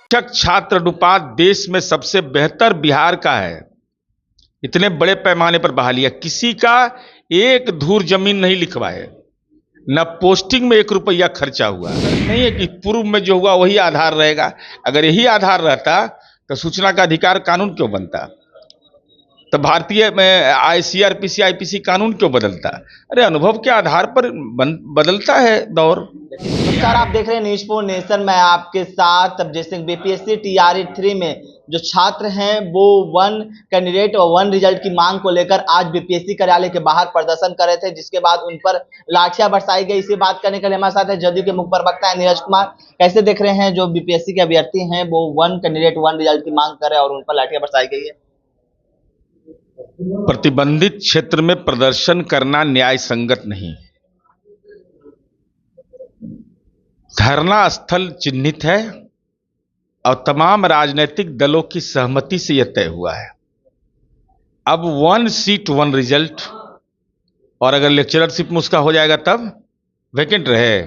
शिक्षक छात्र अनुपात देश में सबसे बेहतर बिहार का है। इतने बड़े पैमाने पर बहालियां, किसी का एक धूर जमीन नहीं लिखवाए, न पोस्टिंग में 1 रुपया खर्चा हुआ। नहीं है कि पूर्व में जो हुआ वही आधार रहेगा। अगर यही आधार रहता तो सूचना का अधिकार कानून क्यों बनता? तो भारतीय में सीआरपीसी आईपीसी कानून क्यों बदलता? अरे अनुभव के आधार पर बदलता है दौर। नमस्कार, आप देख रहे हैं न्यूज फॉर नेशन। मैं आपके साथ। अब जैसे बीपीएससी टीआरई 3 में जो छात्र हैं वो 1 कैंडिडेट और 1 रिजल्ट की मांग को लेकर आज बीपीएससी कार्यालय के बाहर प्रदर्शन कर रहे थे, जिसके बाद उन पर लाठियां बरसाई गई। इसी बात करने के लिए हमारे साथ है जदयू के मुख्य प्रवक्ता है नीरज कुमार। कैसे देख रहे हैं जो बीपीएससी के अभ्यर्थी हैं वो 1 कैंडिडेट 1 रिजल्ट की मांग कर रहे हैं और उन पर लाठियां बरसाई गई है? प्रतिबंधित क्षेत्र में प्रदर्शन करना न्याय संगत नहीं। धरना स्थल चिन्हित है और तमाम राजनीतिक दलों की सहमति से यह तय हुआ है। अब 1 सीट 1 रिजल्ट, और अगर लेक्चररशिप में उसका हो जाएगा तब वैकेंट रहे।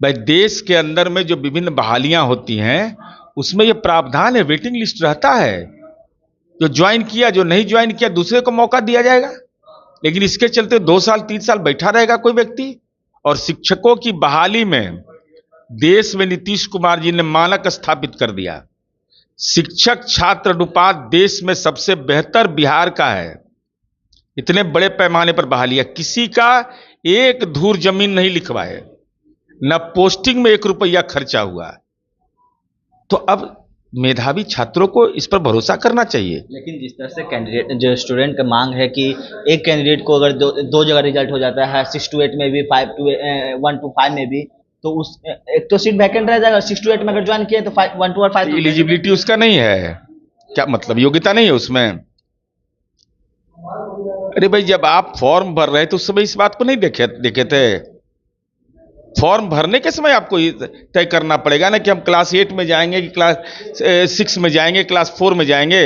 भाई देश के अंदर में जो विभिन्न बहालियां होती हैं उसमें यह प्रावधान है, वेटिंग लिस्ट रहता है। जो ज्वाइन किया, जो नहीं ज्वाइन किया, दूसरे को मौका दिया जाएगा। लेकिन इसके चलते 2 साल 3 साल बैठा रहेगा कोई व्यक्ति। और शिक्षकों की बहाली में देश में नीतीश कुमार जी ने मानक स्थापित कर दिया। शिक्षक छात्र अनुपात देश में सबसे बेहतर बिहार का है। इतने बड़े पैमाने पर बहालियां, किसी का एक धूर जमीन नहीं लिखवाए, न पोस्टिंग में 1 रुपया खर्चा हुआ। तो अब मेधावी छात्रों को इस पर भरोसा करना चाहिए। लेकिन जिस तरह से कैंडिडेट जो स्टूडेंट का मांग है कि एक कैंडिडेट को अगर दो जगह रिजल्ट हो जाता है, 6 to 8 में भी, 1 to 5 में भी, तो उस एक तो सीट वैकेंट रह जाएगा। 6 to 8 में अगर ज्वाइन किए तो 1 to 5 एलिजिबिलिटी उसका नहीं है। क्या मतलब, योग्यता नहीं है उसमें? अरे भाई, जब आप फॉर्म भर रहे तो उस समय इस बात को नहीं देखे थे। फॉर्म भरने के समय आपको तय करना पड़ेगा ना कि हम क्लास 8 में जाएंगे कि क्लास 6 में जाएंगे, क्लास 4 में जाएंगे।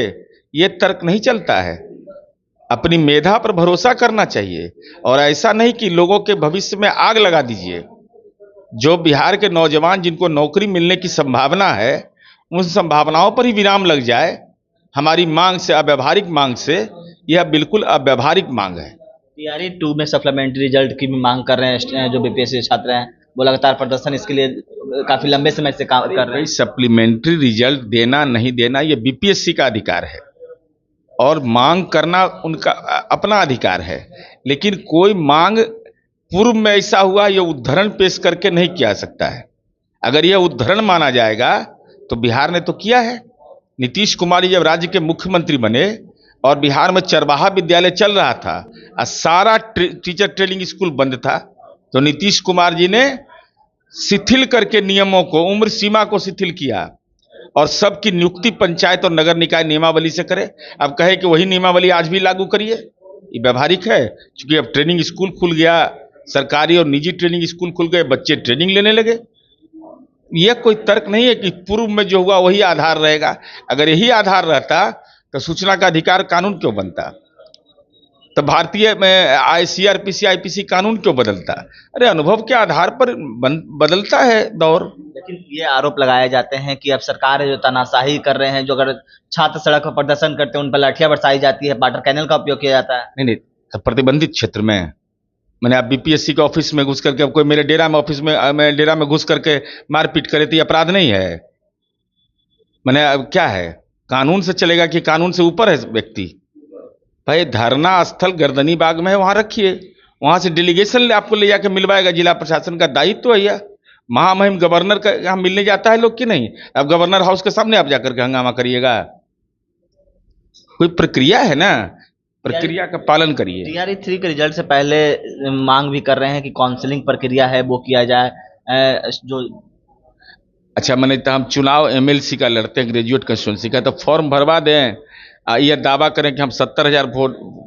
ये तर्क नहीं चलता है। अपनी मेधा पर भरोसा करना चाहिए और ऐसा नहीं कि लोगों के भविष्य में आग लगा दीजिए। जो बिहार के नौजवान जिनको नौकरी मिलने की संभावना है, उन संभावनाओं पर ही विराम लग जाए। हमारी मांग से, अव्यावहारिक मांग से, यह बिल्कुल अव्यावहारिक मांग है। टीआरई 2 में सप्लीमेंट्री रिजल्ट की भी मांग कर रहे हैं जो बीपीएससी छात्र हैं। वो लगातार प्रदर्शन इसके लिए काफी लंबे समय से काम कर रहे हैं। सप्लीमेंट्री रिजल्ट देना नहीं देना ये बीपीएससी का अधिकार है और मांग करना उनका अपना अधिकार है। लेकिन कोई मांग पूर्व में ऐसा हुआ ये उद्धरण पेश करके नहीं किया सकता है। अगर यह उद्धरण माना जाएगा तो बिहार ने तो किया है। नीतीश कुमार जब राज्य के मुख्यमंत्री बने और बिहार में चरवाहा विद्यालय चल रहा था और सारा टीचर ट्रेनिंग स्कूल बंद था, तो नीतीश कुमार जी ने शिथिल करके नियमों को, उम्र सीमा को शिथिल किया और सबकी नियुक्ति पंचायत और नगर निकाय नियमावली से करे। अब कहे कि वही नियमावली आज भी लागू करिए, ये व्यवहारिक है? क्योंकि अब ट्रेनिंग स्कूल खुल गया, सरकारी और निजी ट्रेनिंग स्कूल खुल गए, बच्चे ट्रेनिंग लेने लगे। यह कोई तर्क नहीं है कि पूर्व में जो हुआ वही आधार रहेगा। अगर यही आधार रहता तो सूचना का अधिकार कानून क्यों बनता? तो भारतीय में सीआरपीसी आईपीसी कानून क्यों बदलता? अरे अनुभव के आधार पर बदलता है दौर। लेकिन ये आरोप लगाए जाते हैं कि अब सरकार है जो तानाशाही कर रहे हैं। जो अगर छात्र सड़क पर प्रदर्शन करते हैं उन पर लाठियां बरसाई जाती है, वाटर कैनल का उपयोग किया जाता है। नहीं, प्रतिबंधित क्षेत्र में मैंने आप बीपीएससी के ऑफिस में घुस करके, कोई मेरे डेरा में ऑफिस में, मैं डेरा में घुस करके मारपीट करे तो ये अपराध नहीं है? मैंने अब क्या है, कानून से चलेगा कि कानून से ऊपर है व्यक्ति? भाई धरना स्थल गर्दनी बाग में है, वहां रखिए। वहां से डेलीगेशन आपको ले जाकर मिलवाएगा। जिला प्रशासन का दायित्व है यह। महामहिम गवर्नर का यहाँ मिलने जाता है लोग कि नहीं? अब गवर्नर हाउस के सामने आप जाकर के हंगामा करिएगा? कोई प्रक्रिया है ना, प्रक्रिया का पालन करिए। टीआरई 3 के रिजल्ट से पहले मांग भी कर रहे हैं कि काउंसलिंग प्रक्रिया है वो किया जाए। जो अच्छा, मैंने तो हम चुनाव एमएलसी का लड़ते हैं, ग्रेजुएट कंस्टिट्यूंसी का, तो फॉर्म भरवा दें, यह दावा करें कि हम 70,000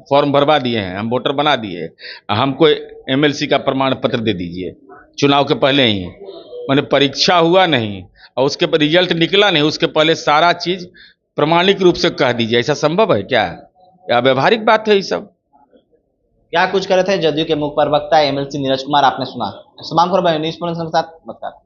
फॉर्म भरवा दिए हैं, हम वोटर बना दिए, हमको एमएलसी का प्रमाण पत्र दे दीजिए। चुनाव के पहले ही मैंने परीक्षा हुआ नहीं और उसके पर रिजल्ट निकला नहीं, उसके पहले सारा चीज प्रमाणिक रूप से कह दीजिए। ऐसा संभव है क्या? या व्यवहारिक बात है ये सब? क्या कुछ करे थे जदयू के मुख्य प्रवक्ता एमएलसी नीरज कुमार, आपने सुना। तमाम खबर न्यूज़ के साथ।